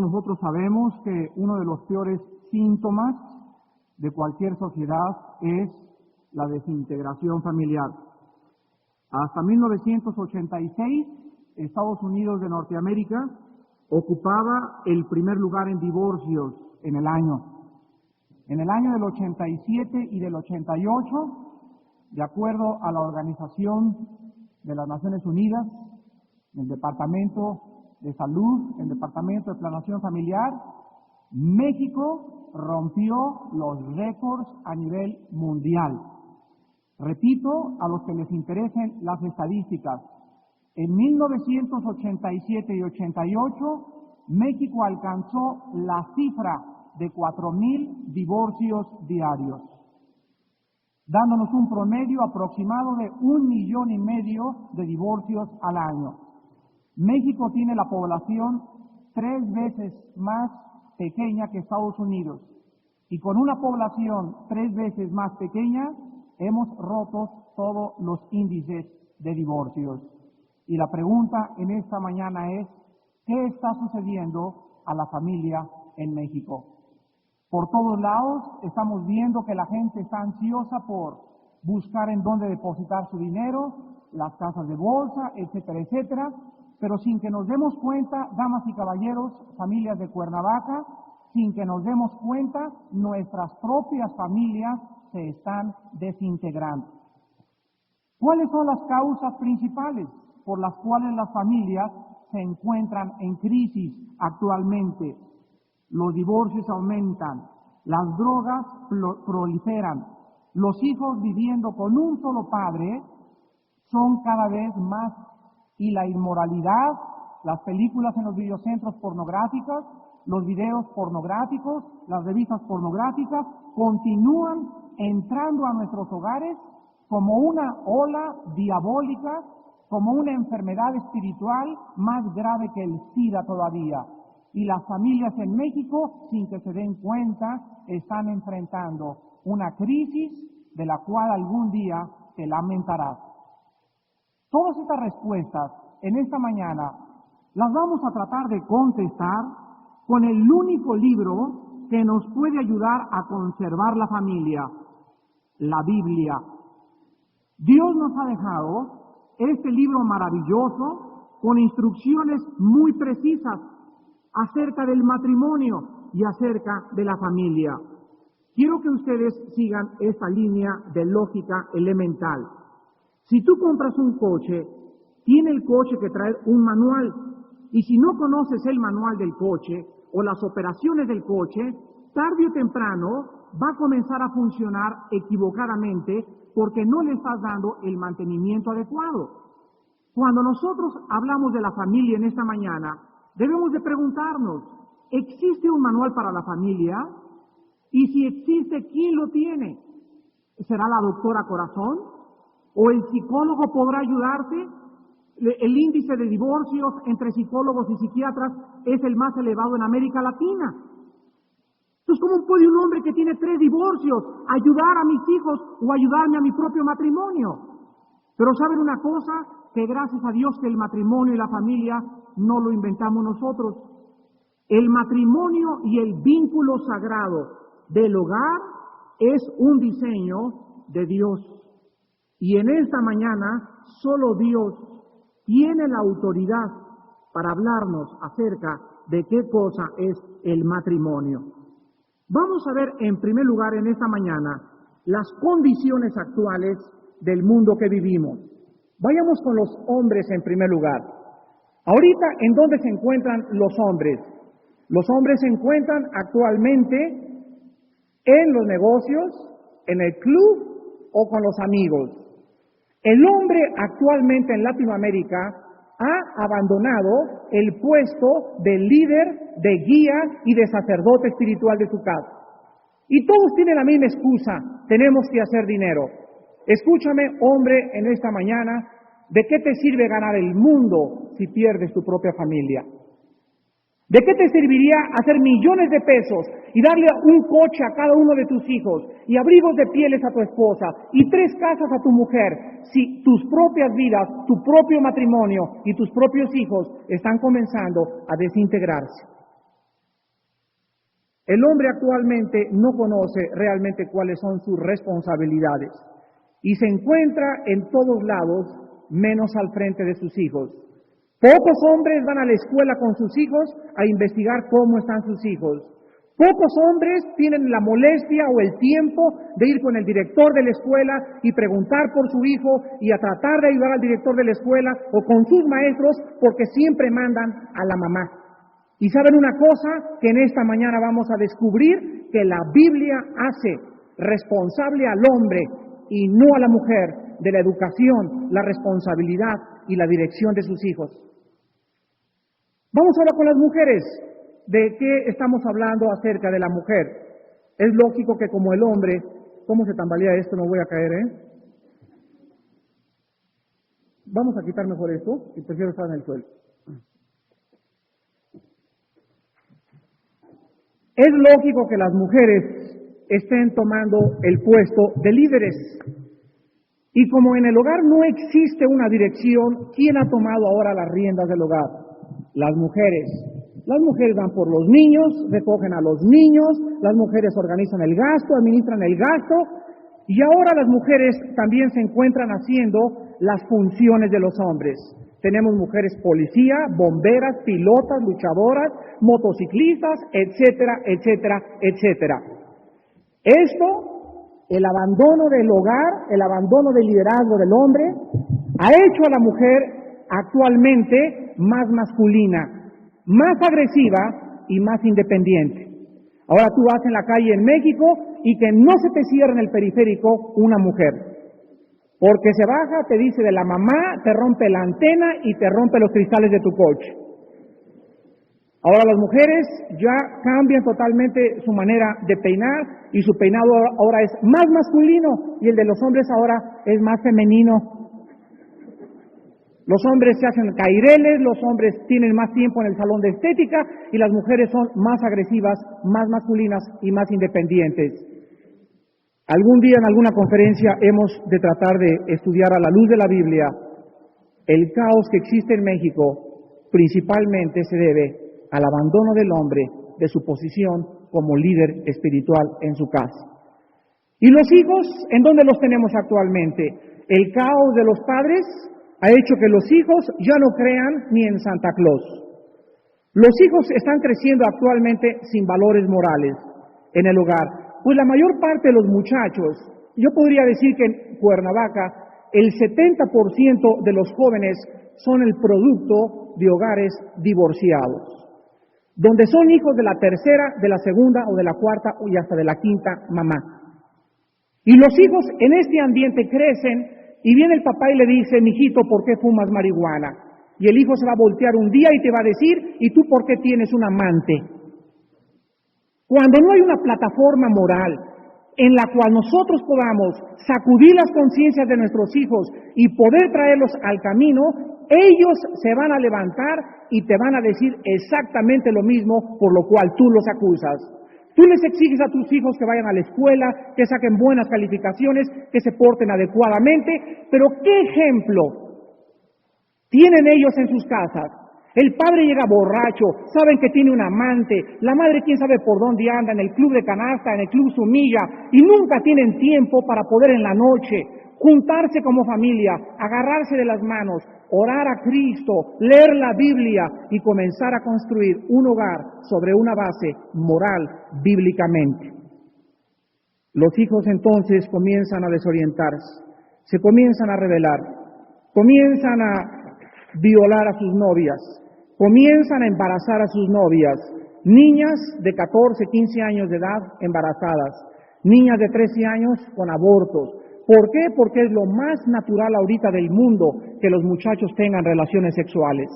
nosotros sabemos que uno de los peores síntomas de cualquier sociedad es la desintegración familiar. Hasta 1986, Estados Unidos de Norteamérica ocupaba el primer lugar en divorcios en el año. En el año del 87 y del 88, de acuerdo a la Organización de las Naciones Unidas, el Departamento de Salud, el Departamento de Planeación Familiar, México rompió los récords a nivel mundial. Repito, a los que les interesen las estadísticas, en 1987 y 88, México alcanzó la cifra de 4,000 divorcios diarios, dándonos un promedio aproximado de 1,5 millones de divorcios al año. México tiene la población 3 veces más pequeña que Estados Unidos, y con una población 3 veces más pequeña hemos roto todos los índices de divorcios. Y la pregunta en esta mañana es, ¿qué está sucediendo a la familia en México? Por todos lados estamos viendo que la gente está ansiosa por buscar en dónde depositar su dinero, las casas de bolsa, etcétera, etcétera, pero sin que nos demos cuenta, damas y caballeros, familias de Cuernavaca, sin que nos demos cuenta, nuestras propias familias se están desintegrando. ¿Cuáles son las causas principales por las cuales las familias se encuentran en crisis actualmente? Los divorcios aumentan, las drogas proliferan, los hijos viviendo con un solo padre son cada vez más, y la inmoralidad, las películas en los videocentros pornográficos, los videos pornográficos, las revistas pornográficas continúan entrando a nuestros hogares como una ola diabólica, como una enfermedad espiritual más grave que el SIDA todavía. Y las familias en México, sin que se den cuenta, están enfrentando una crisis de la cual algún día te lamentarás. Todas estas respuestas en esta mañana las vamos a tratar de contestar con el único libro que nos puede ayudar a conservar la familia, la Biblia. Dios nos ha dejado este libro maravilloso con instrucciones muy precisas acerca del matrimonio y acerca de la familia. Quiero que ustedes sigan esta línea de lógica elemental. Si tú compras un coche, tiene el coche que traer un manual, y si no conoces el manual del coche o las operaciones del coche, tarde o temprano va a comenzar a funcionar equivocadamente porque no le estás dando el mantenimiento adecuado. Cuando nosotros hablamos de la familia en esta mañana, debemos de preguntarnos, ¿existe un manual para la familia? Y si existe, ¿quién lo tiene? ¿Será la doctora Corazón? ¿O el psicólogo podrá ayudarte? El índice de divorcios entre psicólogos y psiquiatras es el más elevado en América Latina. Entonces, ¿cómo puede un hombre que tiene 3 divorcios ayudar a mis hijos o ayudarme a mi propio matrimonio? Pero ¿saben una cosa? Que gracias a Dios que el matrimonio y la familia no lo inventamos nosotros. El matrimonio y el vínculo sagrado del hogar es un diseño de Dios. Y en esta mañana solo Dios tiene la autoridad para hablarnos acerca de qué cosa es el matrimonio. Vamos a ver en primer lugar en esta mañana las condiciones actuales del mundo que vivimos. Vayamos con los hombres en primer lugar. Ahorita, ¿en dónde se encuentran los hombres? Los hombres se encuentran actualmente en los negocios, en el club o con los amigos. El hombre actualmente en Latinoamérica ha abandonado el puesto de líder, de guía y de sacerdote espiritual de su casa. Y todos tienen la misma excusa, tenemos que hacer dinero. Escúchame, hombre, en esta mañana, ¿de qué te sirve ganar el mundo si pierdes tu propia familia? ¿De qué te serviría hacer millones de pesos y darle un coche a cada uno de tus hijos y abrigos de pieles a tu esposa y 3 casas a tu mujer si tus propias vidas, tu propio matrimonio y tus propios hijos están comenzando a desintegrarse? El hombre actualmente no conoce realmente cuáles son sus responsabilidades y se encuentra en todos lados menos al frente de sus hijos. Pocos hombres van a la escuela con sus hijos a investigar cómo están sus hijos. Pocos hombres tienen la molestia o el tiempo de ir con el director de la escuela y preguntar por su hijo y a tratar de ayudar al director de la escuela o con sus maestros porque siempre mandan a la mamá. Y saben una cosa que en esta mañana vamos a descubrir, que la Biblia hace responsable al hombre y no a la mujer de la educación, la responsabilidad y la dirección de sus hijos. Vamos ahora con las mujeres. ¿De qué estamos hablando acerca de la mujer? Es lógico que como el hombre, ¿cómo se tambalea esto? No voy a caer, Vamos a quitar mejor esto, y prefiero estar en el suelo. Es lógico que las mujeres estén tomando el puesto de líderes. Y como en el hogar no existe una dirección, ¿quién ha tomado ahora las riendas del hogar? Las mujeres. Las mujeres van por los niños, recogen a los niños, las mujeres organizan el gasto, administran el gasto, y ahora las mujeres también se encuentran haciendo las funciones de los hombres. Tenemos mujeres policía, bomberas, pilotas, luchadoras, motociclistas, etcétera, etcétera, etcétera. Esto, el abandono del hogar, el abandono del liderazgo del hombre, ha hecho a la mujer actualmente más masculina, más agresiva y más independiente. Ahora tú vas en la calle en México y que no se te cierre en el periférico una mujer. Porque se baja, te dice de la mamá, te rompe la antena y te rompe los cristales de tu coche. Ahora las mujeres ya cambian totalmente su manera de peinar y su peinado ahora es más masculino y el de los hombres ahora es más femenino. Los hombres se hacen caireles, los hombres tienen más tiempo en el salón de estética y las mujeres son más agresivas, más masculinas y más independientes. Algún día en alguna conferencia hemos de tratar de estudiar a la luz de la Biblia el caos que existe en México, principalmente se debe al abandono del hombre de su posición como líder espiritual en su casa. ¿Y los hijos en dónde los tenemos actualmente? El caos de los padres ha hecho que los hijos ya no crean ni en Santa Claus. Los hijos están creciendo actualmente sin valores morales en el hogar. Pues la mayor parte de los muchachos, yo podría decir que en Cuernavaca, el 70% de los jóvenes son el producto de hogares divorciados, donde son hijos de la tercera, de la segunda o de la cuarta y hasta de la quinta mamá. Y los hijos en este ambiente crecen y viene el papá y le dice, mijito, ¿por qué fumas marihuana? Y el hijo se va a voltear un día y te va a decir, ¿y tú por qué tienes un amante? Cuando no hay una plataforma moral en la cual nosotros podamos sacudir las conciencias de nuestros hijos y poder traerlos al camino, ellos se van a levantar y te van a decir exactamente lo mismo por lo cual tú los acusas. Tú les exiges a tus hijos que vayan a la escuela, que saquen buenas calificaciones, que se porten adecuadamente, pero ¿qué ejemplo tienen ellos en sus casas? El padre llega borracho, saben que tiene un amante, la madre quién sabe por dónde anda, en el club de canasta, en el club sumilla, y nunca tienen tiempo para poder en la noche juntarse como familia, agarrarse de las manos, orar a Cristo, leer la Biblia y comenzar a construir un hogar sobre una base moral bíblicamente. Los hijos entonces comienzan a desorientarse, se comienzan a rebelar, comienzan a violar a sus novias, comienzan a embarazar a sus novias, niñas de 14, 15 años de edad embarazadas, niñas de 13 años con abortos. ¿Por qué? Porque es lo más natural ahorita del mundo que los muchachos tengan relaciones sexuales.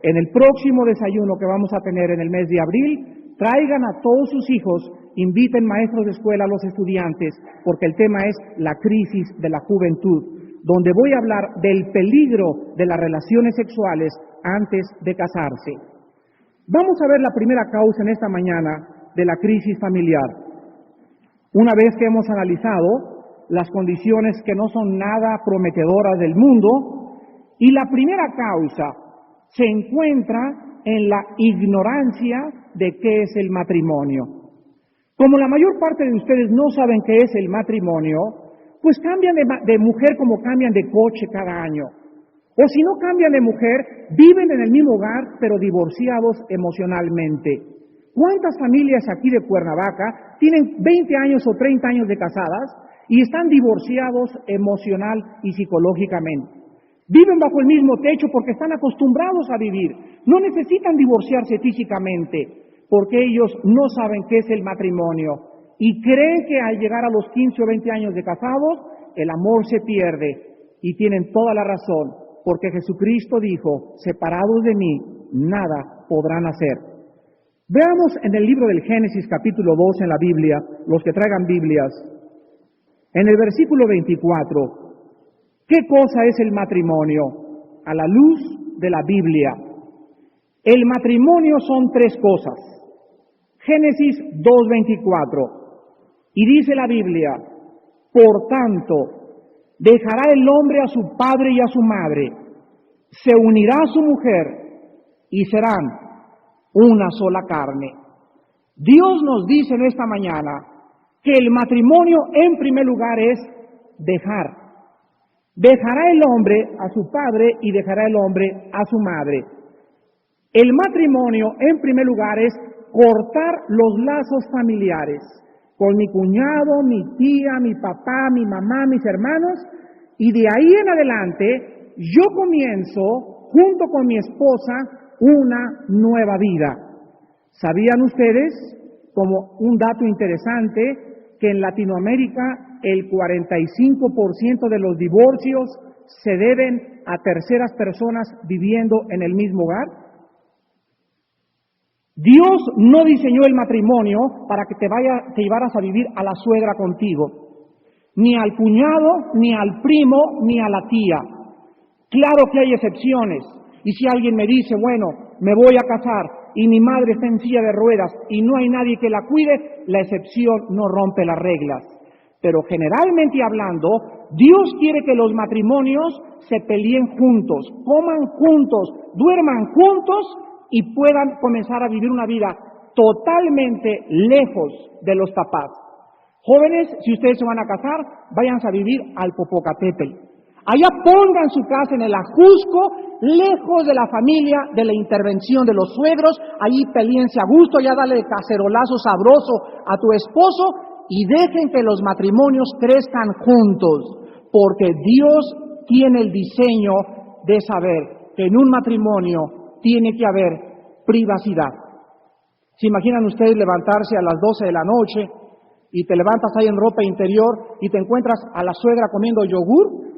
En el próximo desayuno que vamos a tener en el mes de abril, traigan a todos sus hijos, inviten maestros de escuela a los estudiantes, porque el tema es la crisis de la juventud, donde voy a hablar del peligro de las relaciones sexuales antes de casarse. Vamos a ver la primera causa en esta mañana de la crisis familiar. Una vez que hemos analizado las condiciones que no son nada prometedoras del mundo, y la primera causa se encuentra en la ignorancia de qué es el matrimonio. Como la mayor parte de ustedes no saben qué es el matrimonio, pues cambian de mujer como cambian de coche cada año. O si no cambian de mujer, viven en el mismo hogar, pero divorciados emocionalmente. ¿Cuántas familias aquí de Cuernavaca tienen 20 años o 30 años de casadas y están divorciados emocional y psicológicamente? Viven bajo el mismo techo porque están acostumbrados a vivir. No necesitan divorciarse físicamente porque ellos no saben qué es el matrimonio y creen que al llegar a los 15 o 20 años de casados, el amor se pierde. Y tienen toda la razón, porque Jesucristo dijo, separados de mí, nada podrán hacer. Veamos en el libro del Génesis capítulo 2 en la Biblia, los que traigan Biblias, en el versículo 24, ¿qué cosa es el matrimonio? A la luz de la Biblia. El matrimonio son tres cosas. Génesis 2:24. Y dice la Biblia, por tanto, dejará el hombre a su padre y a su madre, se unirá a su mujer y serán una sola carne. Dios nos dice en esta mañana que el matrimonio en primer lugar es dejar. Dejará el hombre a su padre y dejará el hombre a su madre. El matrimonio en primer lugar es cortar los lazos familiares con mi cuñado, mi tía, mi papá, mi mamá, mis hermanos, y de ahí en adelante yo comienzo, junto con mi esposa, una nueva vida. ¿Sabían ustedes, como un dato interesante, que en Latinoamérica el 45% de los divorcios se deben a terceras personas viviendo en el mismo hogar? Dios no diseñó el matrimonio para que te llevaras a vivir a la suegra contigo, ni al cuñado, ni al primo, ni a la tía. Claro que hay excepciones, y si alguien me dice, bueno, me voy a casar y mi madre está en silla de ruedas y no hay nadie que la cuide, la excepción no rompe las reglas. Pero generalmente hablando, Dios quiere que los matrimonios se peleen juntos, coman juntos, duerman juntos y puedan comenzar a vivir una vida totalmente lejos de los papás. Jóvenes, si ustedes se van a casar, váyanse a vivir al Popocatépetl. Allá pongan su casa en el Ajusco, lejos de la familia, de la intervención de los suegros, allí peleense a gusto, allá dale cacerolazo sabroso a tu esposo y dejen que los matrimonios crezcan juntos, porque Dios tiene el diseño de saber que en un matrimonio tiene que haber privacidad. ¿Se imaginan ustedes levantarse a las 12 de la noche y te levantas ahí en ropa interior y te encuentras a la suegra comiendo yogur?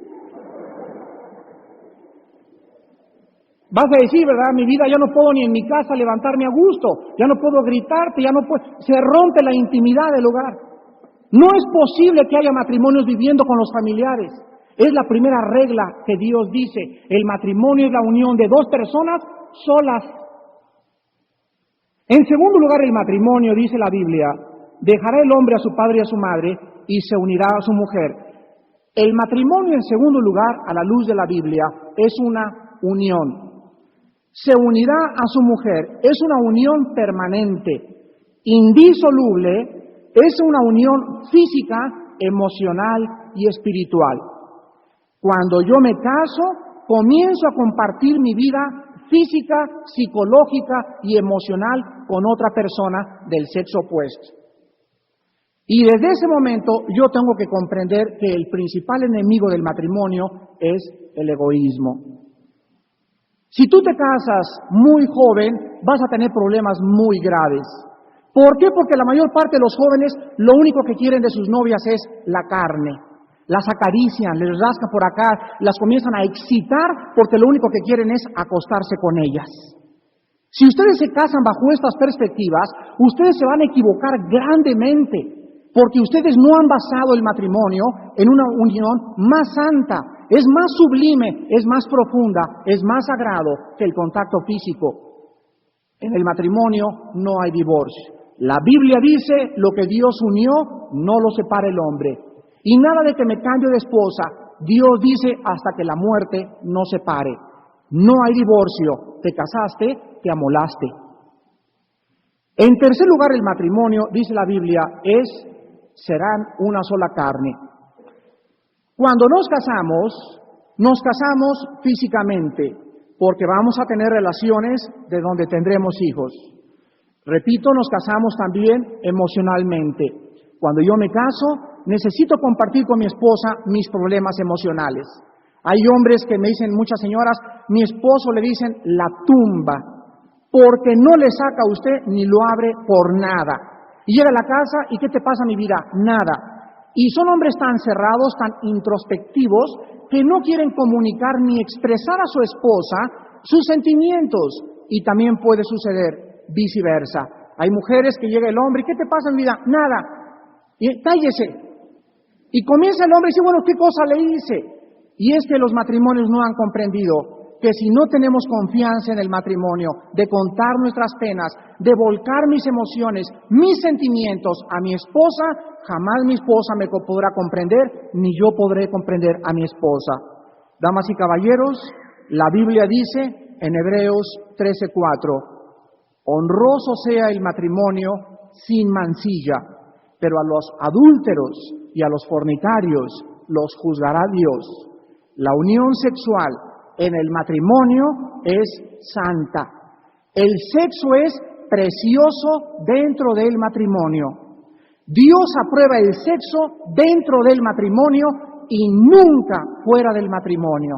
Vas a decir, ¿verdad? Mi vida, ya no puedo ni en mi casa levantarme a gusto, ya no puedo gritarte, ya no puedo... Se rompe la intimidad del hogar. No es posible que haya matrimonios viviendo con los familiares. Es la primera regla que Dios dice. El matrimonio es la unión de dos personas solas. En segundo lugar, el matrimonio, dice la Biblia, dejará el hombre a su padre y a su madre y se unirá a su mujer. El matrimonio, en segundo lugar, a la luz de la Biblia, es una unión. Se unirá a su mujer, es una unión permanente, indisoluble, es una unión física, emocional y espiritual. Cuando yo me caso, comienzo a compartir mi vida física, psicológica y emocional con otra persona del sexo opuesto. Y desde ese momento yo tengo que comprender que el principal enemigo del matrimonio es el egoísmo. Si tú te casas muy joven, vas a tener problemas muy graves. ¿Por qué? Porque la mayor parte de los jóvenes lo único que quieren de sus novias es la carne. Las acarician, les rascan por acá, las comienzan a excitar porque lo único que quieren es acostarse con ellas. Si ustedes se casan bajo estas perspectivas, ustedes se van a equivocar grandemente porque ustedes no han basado el matrimonio en una unión más santa, es más sublime, es más profunda, es más sagrado que el contacto físico. En el matrimonio no hay divorcio. La Biblia dice, lo que Dios unió, no lo separa el hombre. Y nada de que me cambio de esposa. Dios dice hasta que la muerte no separe. No hay divorcio. Te casaste, te amolaste. En tercer lugar, el matrimonio, dice la Biblia, serán una sola carne. Cuando nos casamos físicamente, porque vamos a tener relaciones de donde tendremos hijos. Repito, nos casamos también emocionalmente. Cuando yo me caso, necesito compartir con mi esposa mis problemas emocionales. Hay hombres que me dicen, muchas señoras, mi esposo le dicen la tumba, porque no le saca a usted ni lo abre por nada. Y llega a la casa, ¿y qué te pasa, mi vida? Nada. Y son hombres tan cerrados, tan introspectivos, que no quieren comunicar ni expresar a su esposa sus sentimientos. Y también puede suceder viceversa. Hay mujeres que llega el hombre, ¿y qué te pasa, mi vida? Nada. Y cállese. Y comienza el hombre y dice, bueno, ¿qué cosa le hice? Y es que los matrimonios no han comprendido que si no tenemos confianza en el matrimonio, de contar nuestras penas, de volcar mis emociones, mis sentimientos a mi esposa, jamás mi esposa me podrá comprender, ni yo podré comprender a mi esposa. Damas y caballeros, la Biblia dice en Hebreos 13:4, honroso sea el matrimonio sin mancilla, pero a los adúlteros y a los fornicarios los juzgará Dios. La unión sexual en el matrimonio es santa. El sexo es precioso dentro del matrimonio. Dios aprueba el sexo dentro del matrimonio y nunca fuera del matrimonio.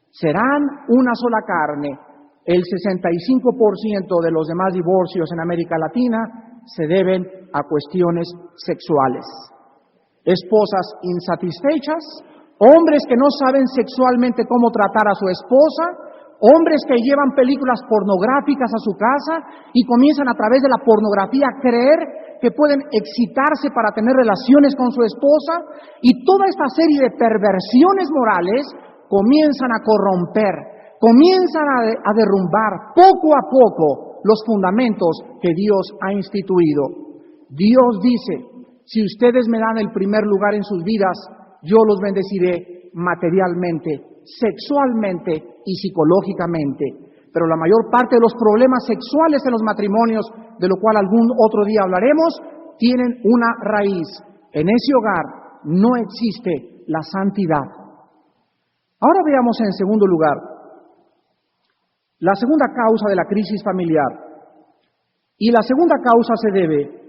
Serán una sola carne. El 65% de los demás divorcios en América Latina se deben a cuestiones sexuales. Esposas insatisfechas, hombres que no saben sexualmente cómo tratar a su esposa, hombres que llevan películas pornográficas a su casa y comienzan a través de la pornografía a creer que pueden excitarse para tener relaciones con su esposa, y toda esta serie de perversiones morales comienzan a corromper, comienzan a derrumbar poco a poco los fundamentos que Dios ha instituido. Dios dice, si ustedes me dan el primer lugar en sus vidas, yo los bendeciré materialmente, sexualmente y psicológicamente. Pero la mayor parte de los problemas sexuales en los matrimonios, de lo cual algún otro día hablaremos, tienen una raíz. En ese hogar no existe la santidad. Ahora veamos en segundo lugar la segunda causa de la crisis familiar. Y la segunda causa se debe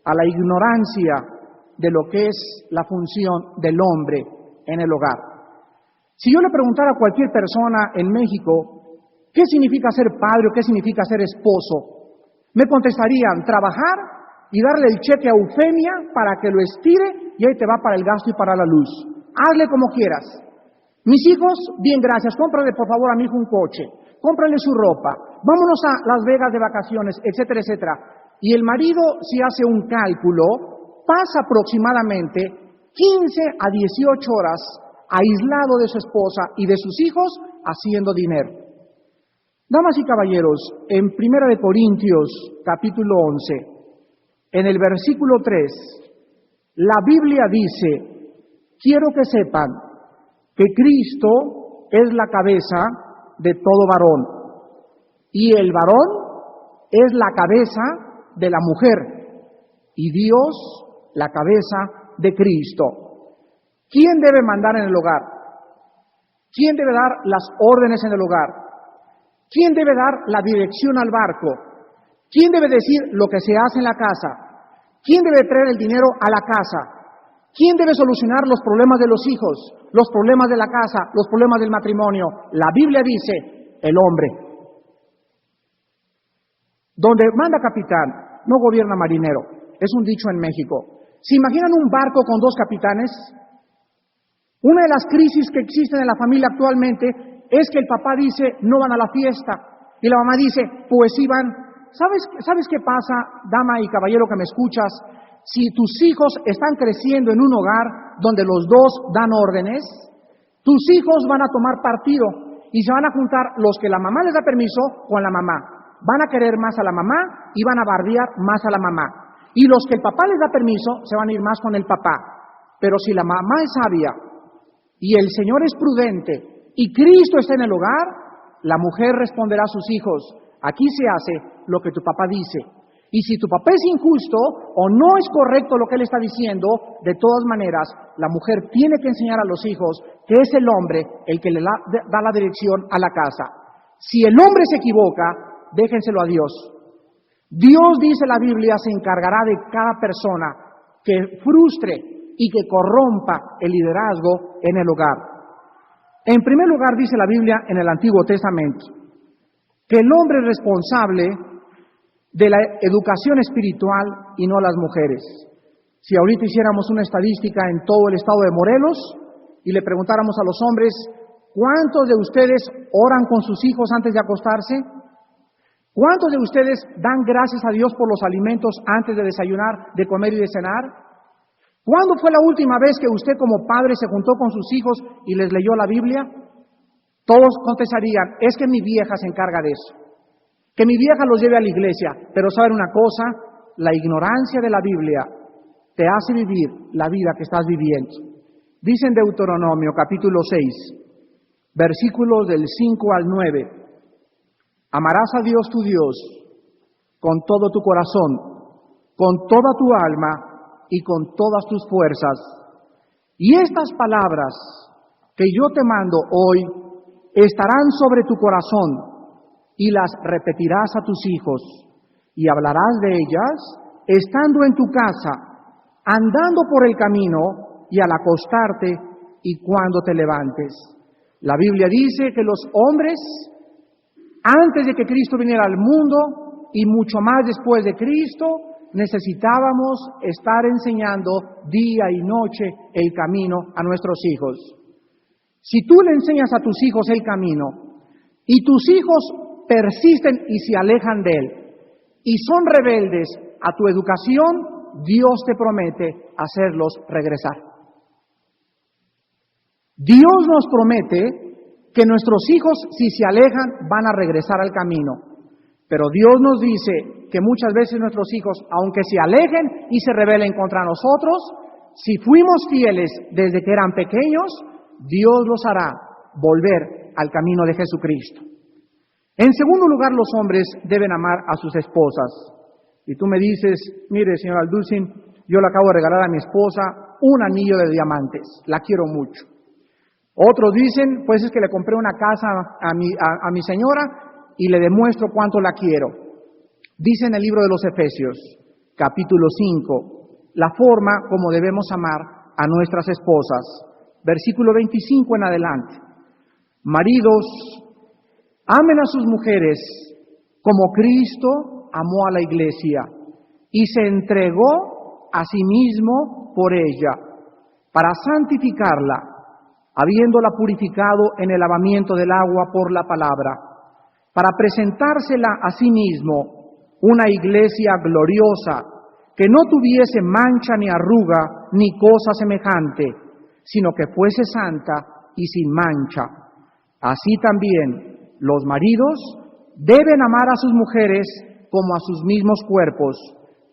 a la ignorancia de lo que es la función del hombre en el hogar. Si yo le preguntara a cualquier persona en México, ¿qué significa ser padre o qué significa ser esposo? Me contestarían, trabajar y darle el cheque a Eufemia para que lo estire y ahí te va para el gasto y para la luz. Hazle como quieras. Mis hijos, bien, gracias, cómprale por favor a mi hijo un coche, cómprale su ropa, vámonos a Las Vegas de vacaciones, etcétera, etcétera. Y el marido, si hace un cálculo, pasa aproximadamente 15 a 18 horas aislado de su esposa y de sus hijos haciendo dinero. Damas y caballeros, en 1 Corintios capítulo 11, en el versículo 3, la Biblia dice, quiero que sepan que Cristo es la cabeza de todo varón y el varón es la cabeza de la mujer y Dios la cabeza de Cristo. ¿Quién debe mandar en el hogar? ¿Quién debe dar las órdenes en el hogar? ¿Quién debe dar la dirección al barco? ¿Quién debe decir lo que se hace en la casa? ¿Quién debe traer el dinero a la casa? ¿Quién debe solucionar los problemas de los hijos, los problemas de la casa, los problemas del matrimonio? La Biblia dice, el hombre. Donde manda capitán, no gobierna marinero. Es un dicho en México. ¿Se imaginan un barco con dos capitanes? Una de las crisis que existen en la familia actualmente es que el papá dice, no van a la fiesta, y la mamá dice, pues sí van. ¿Sabes qué pasa, dama y caballero que me escuchas? Si tus hijos están creciendo en un hogar donde los dos dan órdenes, tus hijos van a tomar partido y se van a juntar los que la mamá les da permiso con la mamá. Van a querer más a la mamá y van a bardear más a la mamá. Y los que el papá les da permiso se van a ir más con el papá. Pero si la mamá es sabia y el Señor es prudente y Cristo está en el hogar, la mujer responderá a sus hijos, aquí se hace lo que tu papá dice. Y si tu papá es injusto o no es correcto lo que él está diciendo, de todas maneras, la mujer tiene que enseñar a los hijos que es el hombre el que le da la dirección a la casa. Si el hombre se equivoca, déjenselo a Dios. Dios, dice la Biblia, se encargará de cada persona que frustre y que corrompa el liderazgo en el hogar. En primer lugar, dice la Biblia en el Antiguo Testamento, que el hombre es responsable de la educación espiritual y no las mujeres. Si ahorita hiciéramos una estadística en todo el estado de Morelos y le preguntáramos a los hombres, ¿cuántos de ustedes oran con sus hijos antes de acostarse? ¿Cuántos de ustedes dan gracias a Dios por los alimentos antes de desayunar, de comer y de cenar? ¿Cuándo fue la última vez que usted como padre se juntó con sus hijos y les leyó la Biblia? Todos contestarían, es que mi vieja se encarga de eso. Que mi vieja los lleve a la iglesia. Pero ¿saben una cosa? La ignorancia de la Biblia te hace vivir la vida que estás viviendo. Dice en Deuteronomio capítulo 6, versículos del 5 al 9, amarás a Dios tu Dios con todo tu corazón, con toda tu alma y con todas tus fuerzas. Y estas palabras que yo te mando hoy estarán sobre tu corazón y las repetirás a tus hijos y hablarás de ellas estando en tu casa, andando por el camino y al acostarte y cuando te levantes. La Biblia dice que los hombres, antes de que Cristo viniera al mundo y mucho más después de Cristo, necesitábamos estar enseñando día y noche el camino a nuestros hijos. Si tú le enseñas a tus hijos el camino y tus hijos persisten y se alejan de él y son rebeldes a tu educación, Dios te promete hacerlos regresar. Dios nos promete que nuestros hijos, si se alejan, van a regresar al camino. Pero Dios nos dice que muchas veces nuestros hijos, aunque se alejen y se rebelen contra nosotros, si fuimos fieles desde que eran pequeños, Dios los hará volver al camino de Jesucristo. En segundo lugar, los hombres deben amar a sus esposas. Y tú me dices, mire, señor Alducin, yo le acabo de regalar a mi esposa un anillo de diamantes, la quiero mucho. Otros dicen, pues es que le compré una casa a mi señora y le demuestro cuánto la quiero. Dice en el libro de los Efesios, capítulo 5, la forma como debemos amar a nuestras esposas. Versículo 25 en adelante. Maridos, amen a sus mujeres como Cristo amó a la iglesia y se entregó a sí mismo por ella, para santificarla, habiéndola purificado en el lavamiento del agua por la palabra, para presentársela a sí mismo una iglesia gloriosa, que no tuviese mancha ni arruga ni cosa semejante, sino que fuese santa y sin mancha. Así también los maridos deben amar a sus mujeres como a sus mismos cuerpos.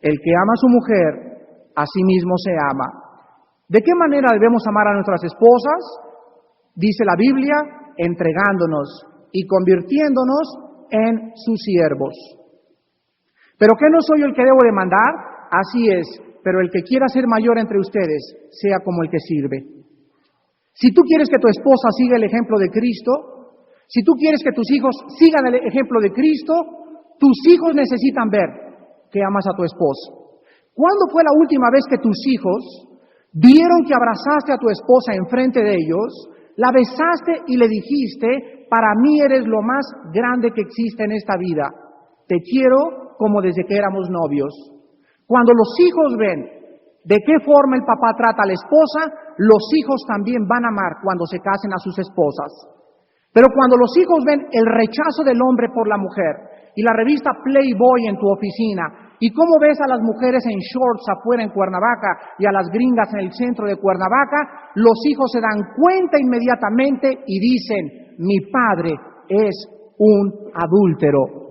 El que ama a su mujer, a sí mismo se ama. ¿De qué manera debemos amar a nuestras esposas? Dice la Biblia, entregándonos y convirtiéndonos en sus siervos. ¿Pero qué no soy el que debo de mandar? Así es, pero el que quiera ser mayor entre ustedes, sea como el que sirve. Si tú quieres que tu esposa siga el ejemplo de Cristo, si tú quieres que tus hijos sigan el ejemplo de Cristo, tus hijos necesitan ver que amas a tu esposa. ¿Cuándo fue la última vez que tus hijos vieron que abrazaste a tu esposa enfrente de ellos, la besaste y le dijiste, para mí eres lo más grande que existe en esta vida, te quiero como desde que éramos novios? Cuando los hijos ven de qué forma el papá trata a la esposa, los hijos también van a amar cuando se casen a sus esposas. Pero cuando los hijos ven el rechazo del hombre por la mujer y la revista Playboy en tu oficina y cómo ves a las mujeres en shorts afuera en Cuernavaca y a las gringas en el centro de Cuernavaca, los hijos se dan cuenta inmediatamente y dicen, mi padre es un adúltero.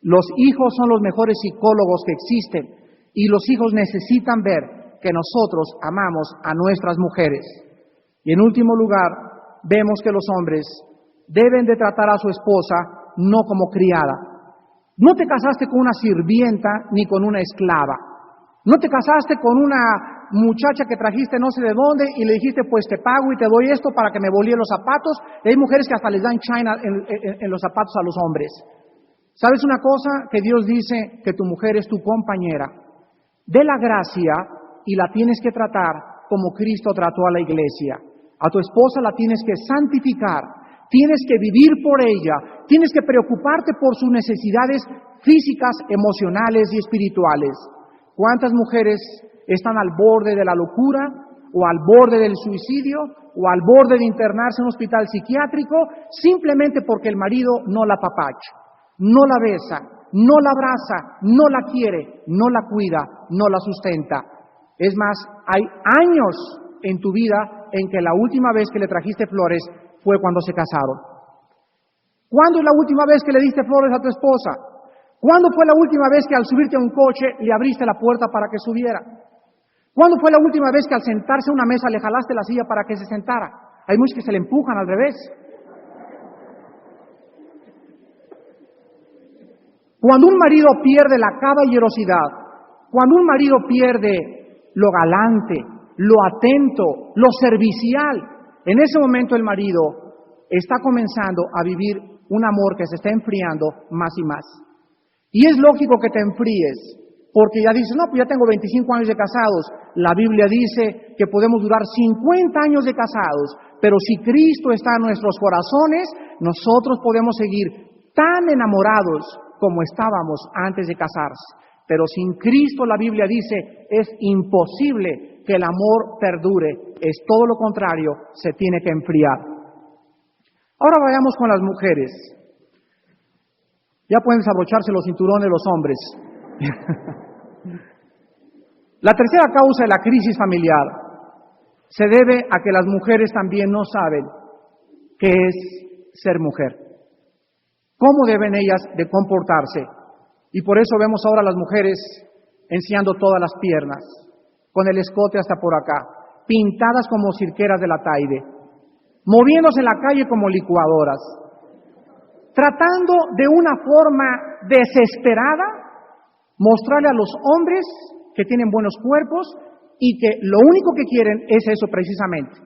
Los hijos son los mejores psicólogos que existen y los hijos necesitan ver que nosotros amamos a nuestras mujeres. Y en último lugar, vemos que los hombres deben de tratar a su esposa no como criada. No te casaste con una sirvienta ni con una esclava. No te casaste con una muchacha que trajiste no sé de dónde y le dijiste, pues te pago y te doy esto para que me bolíe los zapatos. Y hay mujeres que hasta les dan china en los zapatos a los hombres. ¿Sabes una cosa? Que Dios dice que tu mujer es tu compañera de la gracia y la tienes que tratar como Cristo trató a la iglesia. A tu esposa la tienes que santificar, tienes que vivir por ella, tienes que preocuparte por sus necesidades físicas, emocionales y espirituales. ¿Cuántas mujeres están al borde de la locura o al borde del suicidio o al borde de internarse en un hospital psiquiátrico simplemente porque el marido no la apapacha, no la besa, no la abraza, no la quiere, no la cuida, no la sustenta? Es más, hay años en tu vida en que la última vez que le trajiste flores fue cuando se casaron. ¿Cuándo es la última vez que le diste flores a tu esposa? ¿Cuándo fue la última vez que al subirte a un coche le abriste la puerta para que subiera? ¿Cuándo fue la última vez que al sentarse a una mesa le jalaste la silla para que se sentara? Hay muchos que se le empujan al revés. Cuando un marido pierde la caballerosidad, cuando un marido pierde lo galante, lo atento, lo servicial, en ese momento el marido está comenzando a vivir un amor que se está enfriando más y más. Y es lógico que te enfríes, porque ya dices, no, pues ya tengo 25 años de casados. La Biblia dice que podemos durar 50 años de casados, pero si Cristo está en nuestros corazones, nosotros podemos seguir tan enamorados como estábamos antes de casarse. Pero sin Cristo, la Biblia dice, es imposible que el amor perdure. Es todo lo contrario, se tiene que enfriar. Ahora vayamos con las mujeres. Ya pueden desabrocharse los cinturones los hombres. La tercera causa de la crisis familiar se debe a que las mujeres también no saben qué es ser mujer, cómo deben ellas de comportarse. Y por eso vemos ahora a las mujeres enseñando todas las piernas, con el escote hasta por acá, pintadas como cirqueras de la Taide, moviéndose en la calle como licuadoras, tratando de una forma desesperada mostrarle a los hombres que tienen buenos cuerpos y que lo único que quieren es eso precisamente.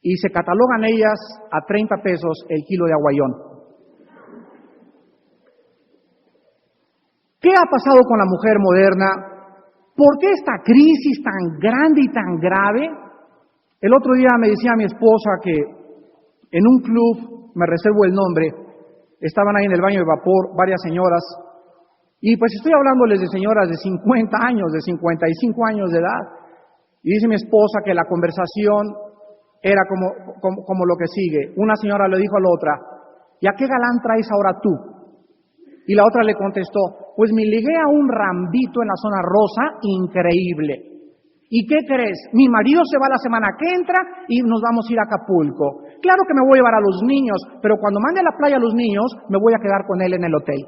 Y se catalogan ellas a 30 pesos el kilo de aguayón. ¿Qué ha pasado con la mujer moderna? ¿Por qué esta crisis tan grande y tan grave? El otro día me decía mi esposa que en un club, me reservo el nombre, estaban ahí en el baño de vapor varias señoras, y pues estoy hablándoles de señoras de 50 años, de 55 años de edad, y dice mi esposa que la conversación era como lo que sigue. Una señora le dijo a la otra, ¿y a qué galán traes ahora tú? Y la otra le contestó, pues me ligué a un rambito en la zona rosa, increíble. ¿Y qué crees? Mi marido se va la semana que entra y nos vamos a ir a Acapulco. Claro que me voy a llevar a los niños, pero cuando mande a la playa a los niños, me voy a quedar con él en el hotel.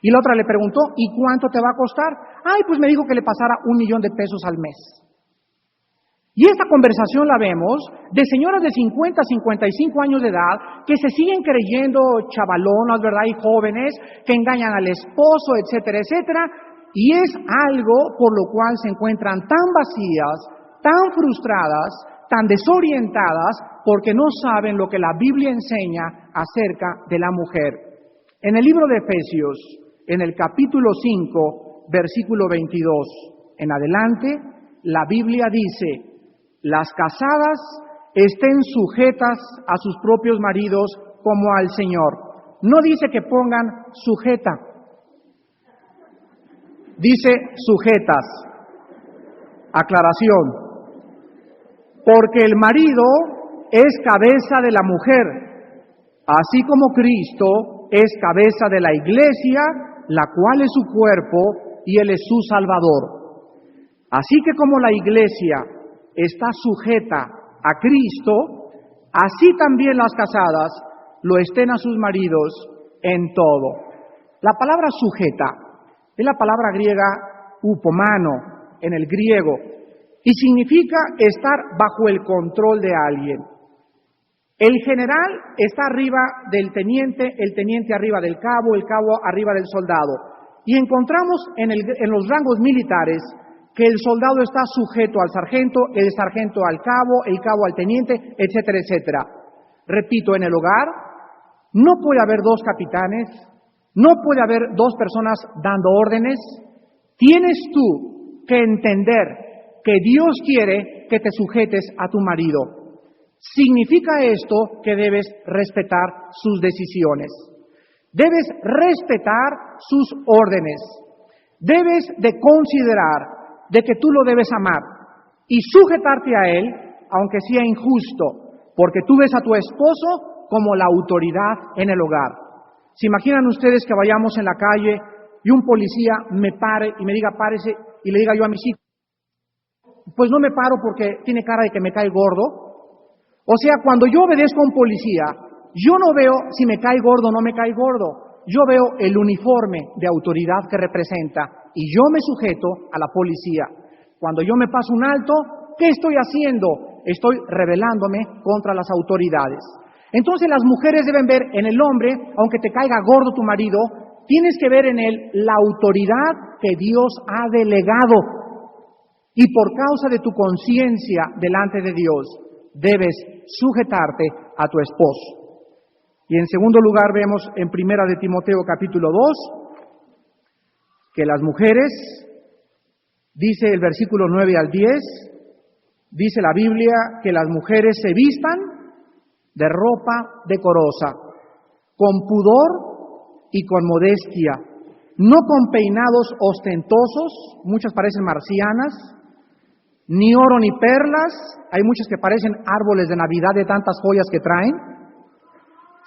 Y la otra le preguntó, ¿y cuánto te va a costar? Ay, pues me dijo que le pasara $1,000,000 al mes. Y esta conversación la vemos de señoras de 50, 55 años de edad que se siguen creyendo chavalonas, ¿verdad? Y jóvenes que engañan al esposo, etcétera, etcétera. Y es algo por lo cual se encuentran tan vacías, tan frustradas, tan desorientadas, porque no saben lo que la Biblia enseña acerca de la mujer. En el libro de Efesios, en el capítulo 5, versículo 22 en adelante, la Biblia dice, las casadas estén sujetas a sus propios maridos como al Señor. No dice que pongan sujeta, dice sujetas. Aclaración. Porque el marido es cabeza de la mujer, así como Cristo es cabeza de la iglesia, la cual es su cuerpo y Él es su Salvador. Así que como la iglesia está sujeta a Cristo, así también las casadas lo estén a sus maridos en todo. La palabra sujeta es la palabra griega upomano en el griego y significa estar bajo el control de alguien. El general está arriba del teniente, el teniente arriba del cabo, el cabo arriba del soldado. Y encontramos en los rangos militares que el soldado está sujeto al sargento, el sargento al cabo, el cabo al teniente, etcétera, etcétera. Repito, en el hogar no puede haber dos capitanes, no puede haber dos personas dando órdenes. Tienes tú que entender que Dios quiere que te sujetes a tu marido. Significa esto que debes respetar sus decisiones. Debes respetar sus órdenes. Debes de considerar de que tú lo debes amar y sujetarte a él, aunque sea injusto, porque tú ves a tu esposo como la autoridad en el hogar. ¿Se imaginan ustedes que vayamos en la calle y un policía me pare y me diga párese y le diga yo a mis hijos, pues no me paro porque tiene cara de que me cae gordo? O sea, cuando yo obedezco a un policía, yo no veo si me cae gordo o no me cae gordo. Yo veo el uniforme de autoridad que representa y yo me sujeto a la policía. Cuando yo me paso un alto, ¿qué estoy haciendo? Estoy rebelándome contra las autoridades. Entonces las mujeres deben ver en el hombre, aunque te caiga gordo tu marido, tienes que ver en él la autoridad que Dios ha delegado. Y por causa de tu conciencia delante de Dios, debes sujetarte a tu esposo. Y en segundo lugar vemos en Primera de Timoteo capítulo 2, que las mujeres, dice el versículo 9 al 10, dice la Biblia que las mujeres se vistan de ropa decorosa, con pudor y con modestia, no con peinados ostentosos, muchas parecen marcianas, ni oro ni perlas, hay muchas que parecen árboles de Navidad de tantas joyas que traen,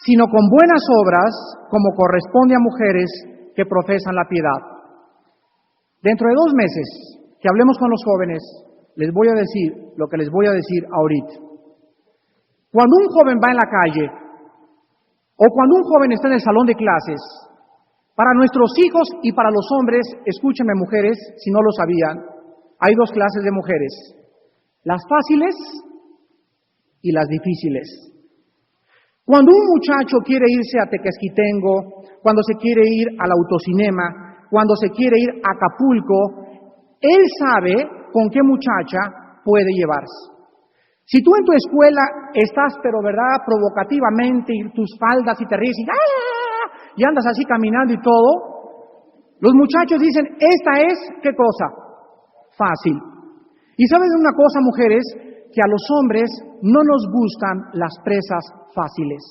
sino con buenas obras, como corresponde a mujeres que profesan la piedad. Dentro de 2 meses, que hablemos con los jóvenes, les voy a decir lo que les voy a decir ahorita. Cuando un joven va en la calle, o cuando un joven está en el salón de clases, para nuestros hijos y para los hombres, escúchenme mujeres, si no lo sabían, hay 2 clases de mujeres, las fáciles y las difíciles. Cuando un muchacho quiere irse a Tequesquitengo, cuando se quiere ir al autocinema, cuando se quiere ir a Acapulco, él sabe con qué muchacha puede llevarse. Si tú en tu escuela estás, pero verdad, provocativamente, y tus faldas y te ríes y andas así caminando y todo, los muchachos dicen, esta es, ¿qué cosa? Fácil. Y ¿saben una cosa, mujeres? Que a los hombres no nos gustan las presas fáciles.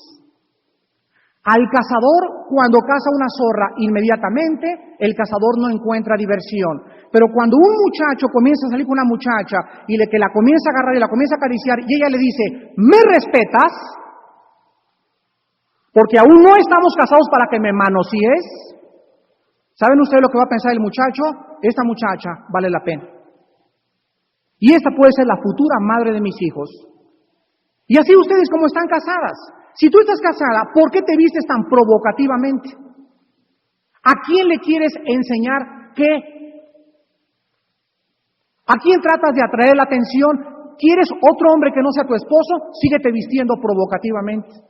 Al cazador, cuando caza una zorra, inmediatamente el cazador no encuentra diversión. Pero cuando un muchacho comienza a salir con una muchacha y que la comienza a agarrar y la comienza a acariciar y ella le dice, ¿me respetas? Porque aún no estamos casados para que me manosees. ¿Saben ustedes lo que va a pensar el muchacho? Esta muchacha vale la pena. Y esta puede ser la futura madre de mis hijos. Y así ustedes como están casadas. Si tú estás casada, ¿por qué te vistes tan provocativamente? ¿A quién le quieres enseñar qué? ¿A quién tratas de atraer la atención? ¿Quieres otro hombre que no sea tu esposo? Síguete vistiendo provocativamente.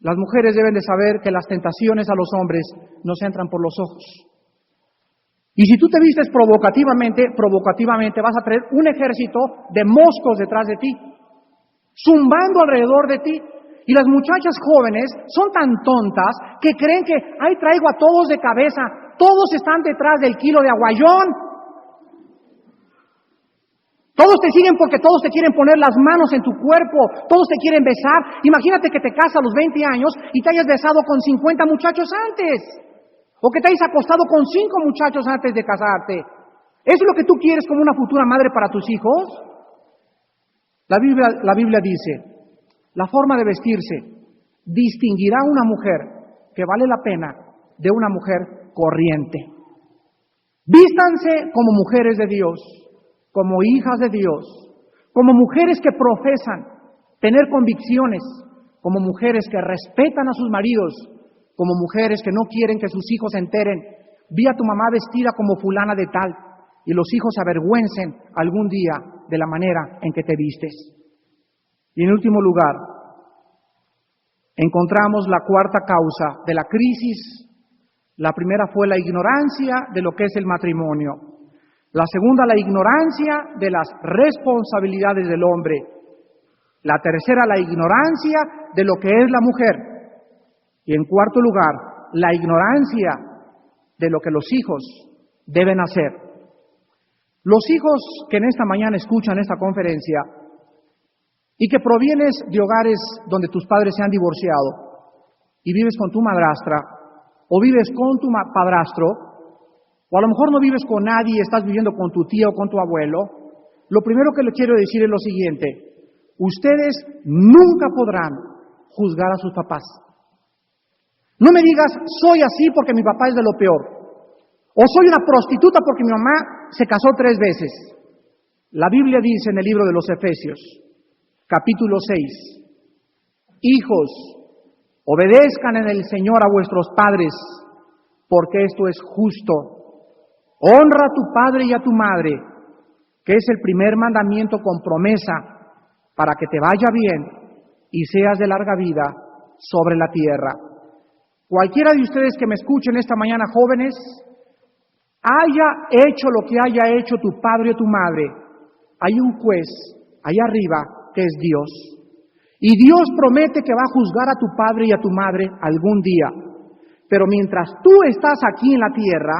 Las mujeres deben de saber que las tentaciones a los hombres nos entran por los ojos. Y si tú te vistes provocativamente vas a traer un ejército de moscos detrás de ti, zumbando alrededor de ti. Y las muchachas jóvenes son tan tontas que creen que, ay, traigo a todos de cabeza, todos están detrás del kilo de aguayón. Todos te siguen porque todos te quieren poner las manos en tu cuerpo, todos te quieren besar. Imagínate que te casas a los 20 años y te hayas besado con 50 muchachos antes. O que te hayas acostado con 5 muchachos antes de casarte. ¿Eso es lo que tú quieres como una futura madre para tus hijos? La Biblia dice, la forma de vestirse distinguirá a una mujer que vale la pena de una mujer corriente. Vístanse como mujeres de Dios, como hijas de Dios, como mujeres que profesan tener convicciones, como mujeres que respetan a sus maridos, como mujeres que no quieren que sus hijos se enteren. Vi a tu mamá vestida como fulana de tal, y los hijos se avergüencen algún día de la manera en que te vistes. Y en último lugar, encontramos la cuarta causa de la crisis. La primera fue la ignorancia de lo que es el matrimonio. La segunda, la ignorancia de las responsabilidades del hombre. La tercera, la ignorancia de lo que es la mujer. Y en cuarto lugar, la ignorancia de lo que los hijos deben hacer. Los hijos que en esta mañana escuchan esta conferencia y que provienes de hogares donde tus padres se han divorciado y vives con tu madrastra o vives con tu padrastro, o a lo mejor no vives con nadie y estás viviendo con tu tía o con tu abuelo, lo primero que le quiero decir es lo siguiente: ustedes nunca podrán juzgar a sus papás. No me digas, soy así porque mi papá es de lo peor, o soy una prostituta porque mi mamá se casó 3 veces. La Biblia dice en el libro de los Efesios, capítulo 6, hijos, obedezcan en el Señor a vuestros padres, porque esto es justo. Honra a tu padre y a tu madre, que es el primer mandamiento con promesa, para que te vaya bien y seas de larga vida sobre la tierra. Cualquiera de ustedes que me escuchen esta mañana, jóvenes, haya hecho lo que haya hecho tu padre o tu madre, hay un juez allá arriba que es Dios. Y Dios promete que va a juzgar a tu padre y a tu madre algún día. Pero mientras tú estás aquí en la tierra,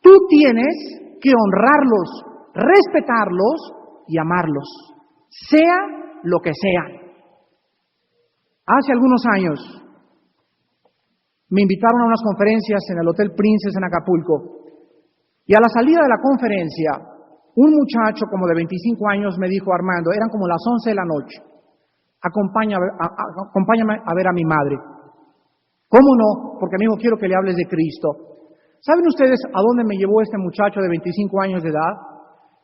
tú tienes que honrarlos, respetarlos y amarlos, sea lo que sea. Hace algunos años me invitaron a unas conferencias en el Hotel Princess en Acapulco. Y a la salida de la conferencia, un muchacho como de 25 años me dijo: Armando, eran como las 11 de la noche, acompáñame a ver a mi madre. ¿Cómo no? Porque amigo, quiero que le hables de Cristo. ¿Saben ustedes a dónde me llevó este muchacho de 25 años de edad?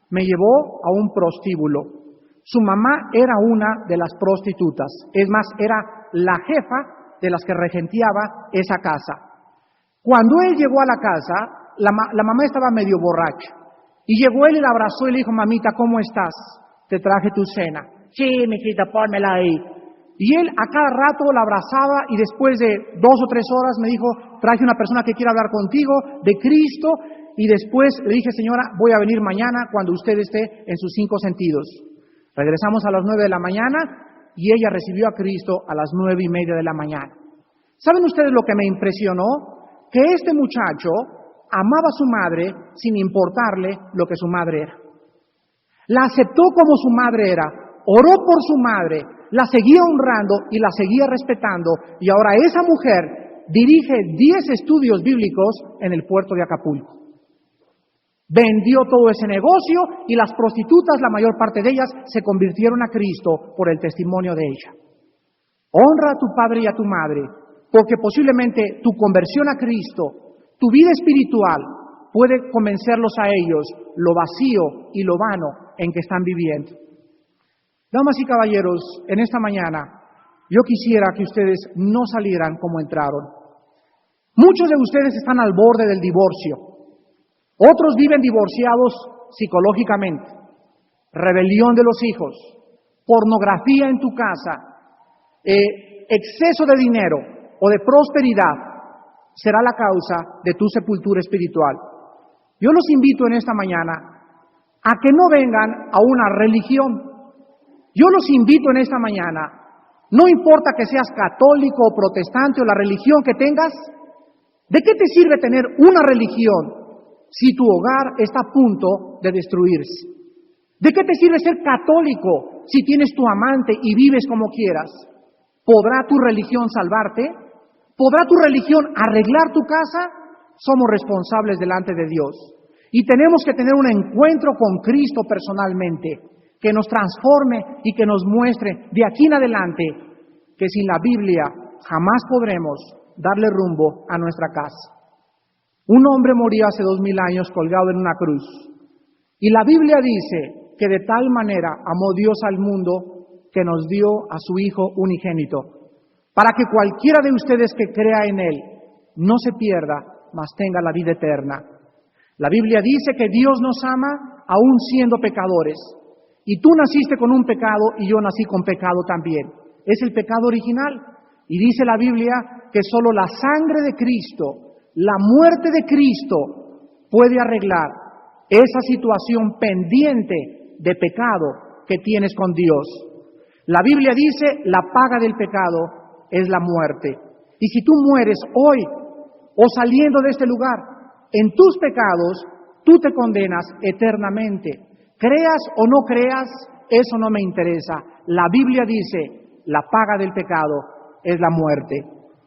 Me llevó a un prostíbulo. Su mamá era una de las prostitutas, es más, era la jefa de las que regenteaba esa casa. Cuando él llegó a la casa, la mamá estaba medio borracha. Y llegó él y la abrazó y le dijo: mamita, ¿cómo estás? Te traje tu cena. Sí, mijita, pónmela ahí. Y él a cada rato la abrazaba y después de 2 o 3 horas me dijo: traje una persona que quiere hablar contigo de Cristo. Y después le dije: señora, voy a venir mañana cuando usted esté en sus 5 sentidos. Regresamos a las 9 de la mañana y ella recibió a Cristo a las 9:30 de la mañana. ¿Saben ustedes lo que me impresionó? Que este muchacho amaba a su madre sin importarle lo que su madre era. La aceptó como su madre era, oró por su madre, la seguía honrando y la seguía respetando, y ahora esa mujer dirige 10 estudios bíblicos en el puerto de Acapulco. Vendió todo ese negocio y las prostitutas, la mayor parte de ellas, se convirtieron a Cristo por el testimonio de ella. Honra a tu padre y a tu madre, porque posiblemente tu conversión a Cristo, tu vida espiritual, puede convencerlos a ellos lo vacío y lo vano en que están viviendo. Damas y caballeros, en esta mañana yo quisiera que ustedes no salieran como entraron. Muchos de ustedes están al borde del divorcio. Otros viven divorciados psicológicamente. Rebelión de los hijos, pornografía en tu casa, exceso de dinero o de prosperidad será la causa de tu sepultura espiritual. Yo los invito en esta mañana a que no vengan a una religión. Yo los invito en esta mañana, no importa que seas católico o protestante o la religión que tengas, ¿de qué te sirve tener una religión si tu hogar está a punto de destruirse? ¿De qué te sirve ser católico si tienes tu amante y vives como quieras? ¿Podrá tu religión salvarte? ¿Podrá tu religión arreglar tu casa? Somos responsables delante de Dios. Y tenemos que tener un encuentro con Cristo personalmente, que nos transforme y que nos muestre de aquí en adelante que sin la Biblia jamás podremos darle rumbo a nuestra casa. Un hombre murió hace 2000 años colgado en una cruz. Y la Biblia dice que de tal manera amó Dios al mundo que nos dio a su Hijo unigénito, para que cualquiera de ustedes que crea en Él no se pierda, mas tenga la vida eterna. La Biblia dice que Dios nos ama aún siendo pecadores. Y tú naciste con un pecado y yo nací con pecado también. Es el pecado original. Y dice la Biblia que solo la sangre de Cristo, la muerte de Cristo, puede arreglar esa situación pendiente de pecado que tienes con Dios. La Biblia dice, la paga del pecado es la muerte. Y si tú mueres hoy o saliendo de este lugar en tus pecados, tú te condenas eternamente. Creas o no creas, eso no me interesa. La Biblia dice, la paga del pecado es la muerte.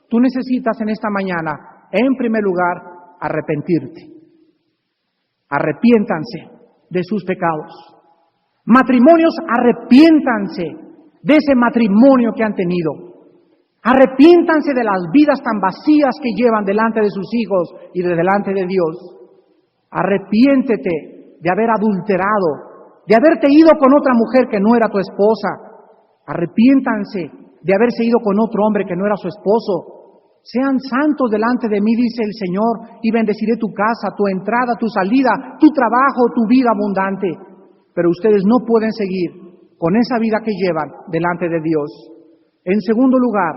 Tú necesitas en esta mañana, en primer lugar, arrepentirte. Arrepiéntanse de sus pecados. Matrimonios, arrepiéntanse de ese matrimonio que han tenido. Arrepiéntanse de las vidas tan vacías que llevan delante de sus hijos y de delante de Dios. Arrepiéntete de haber adulterado, de haberte ido con otra mujer que no era tu esposa. Arrepiéntanse de haberse ido con otro hombre que no era su esposo. Sean santos delante de mí, dice el Señor, y bendeciré tu casa, tu entrada, tu salida, tu trabajo, tu vida abundante. Pero ustedes no pueden seguir con esa vida que llevan delante de Dios. En segundo lugar,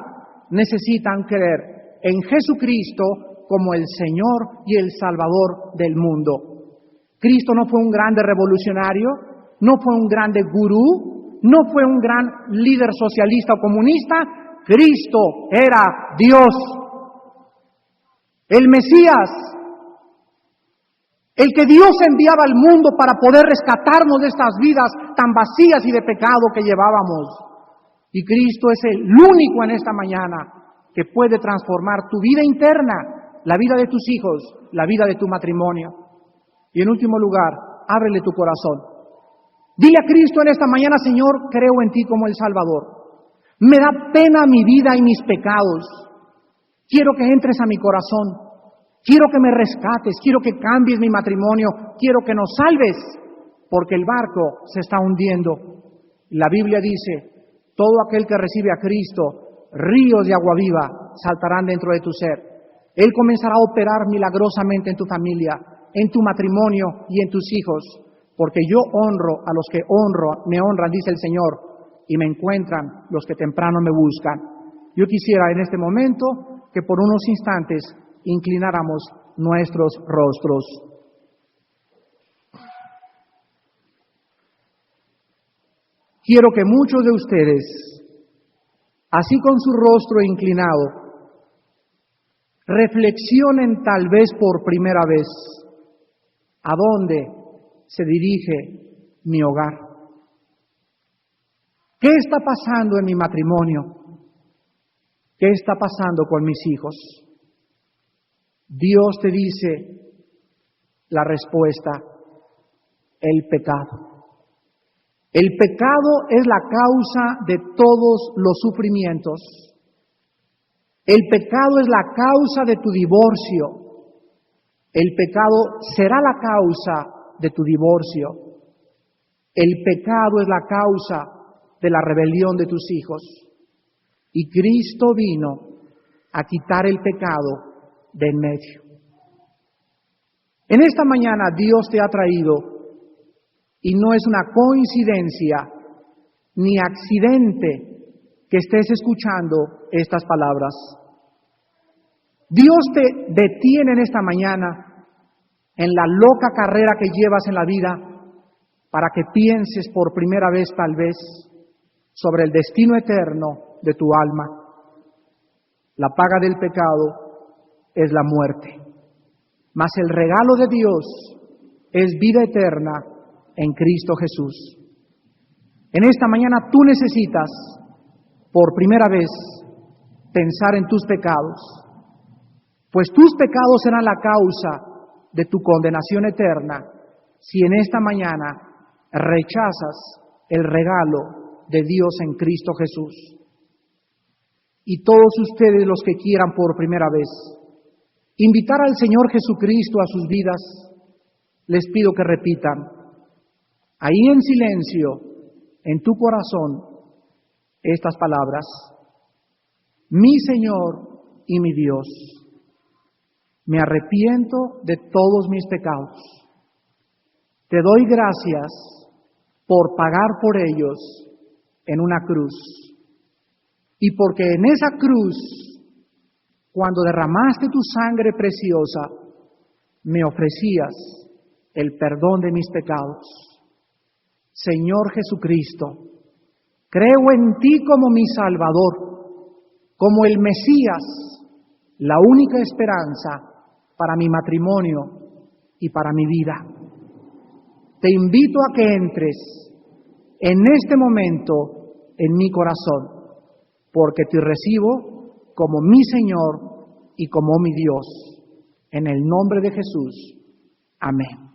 necesitan creer en Jesucristo como el Señor y el Salvador del mundo. Cristo no fue un grande revolucionario, no fue un grande gurú, no fue un gran líder socialista o comunista. Cristo era Dios, el Mesías, el que Dios enviaba al mundo para poder rescatarnos de estas vidas tan vacías y de pecado que llevábamos. Y Cristo es el único en esta mañana que puede transformar tu vida interna, la vida de tus hijos, la vida de tu matrimonio. Y en último lugar, ábrele tu corazón. Dile a Cristo en esta mañana, Señor, creo en ti como el Salvador. Me da pena mi vida y mis pecados. Quiero que entres a mi corazón. Quiero que me rescates. Quiero que cambies mi matrimonio. Quiero que nos salves, porque el barco se está hundiendo. La Biblia dice, todo aquel que recibe a Cristo, ríos de agua viva saltarán dentro de tu ser. Él comenzará a operar milagrosamente en tu familia, en tu matrimonio y en tus hijos, porque yo honro a los que me honran, dice el Señor, y me encuentran los que temprano me buscan. Yo quisiera en este momento que por unos instantes inclináramos nuestros rostros. Quiero que muchos de ustedes, así con su rostro inclinado, reflexionen tal vez por primera vez a dónde se dirige mi hogar. ¿Qué está pasando en mi matrimonio? ¿Qué está pasando con mis hijos? Dios te dice la respuesta, el pecado. El pecado es la causa de todos los sufrimientos. El pecado es la causa de tu divorcio. El pecado será la causa de tu divorcio. El pecado es la causa de la rebelión de tus hijos. Y Cristo vino a quitar el pecado de en medio. En esta mañana Dios te ha traído, y no es una coincidencia ni accidente que estés escuchando estas palabras. Dios te detiene en esta mañana en la loca carrera que llevas en la vida para que pienses por primera vez tal vez sobre el destino eterno de tu alma. La paga del pecado es la muerte, mas el regalo de Dios es vida eterna en Cristo Jesús. En esta mañana tú necesitas por primera vez pensar en tus pecados, pues tus pecados serán la causa de tu condenación eterna si en esta mañana rechazas el regalo de Dios en Cristo Jesús. Y todos ustedes los que quieran por primera vez invitar al Señor Jesucristo a sus vidas, les pido que repitan ahí en silencio, en tu corazón, estas palabras: mi Señor y mi Dios, me arrepiento de todos mis pecados. Te doy gracias por pagar por ellos en una cruz. y porque en esa cruz, cuando derramaste tu sangre preciosa, me ofrecías el perdón de mis pecados. Señor Jesucristo, creo en ti como mi Salvador, como el Mesías, la única esperanza para mi matrimonio y para mi vida. Te invito a que entres en este momento en mi corazón, porque te recibo como mi Señor y como mi Dios. En el nombre de Jesús. Amén.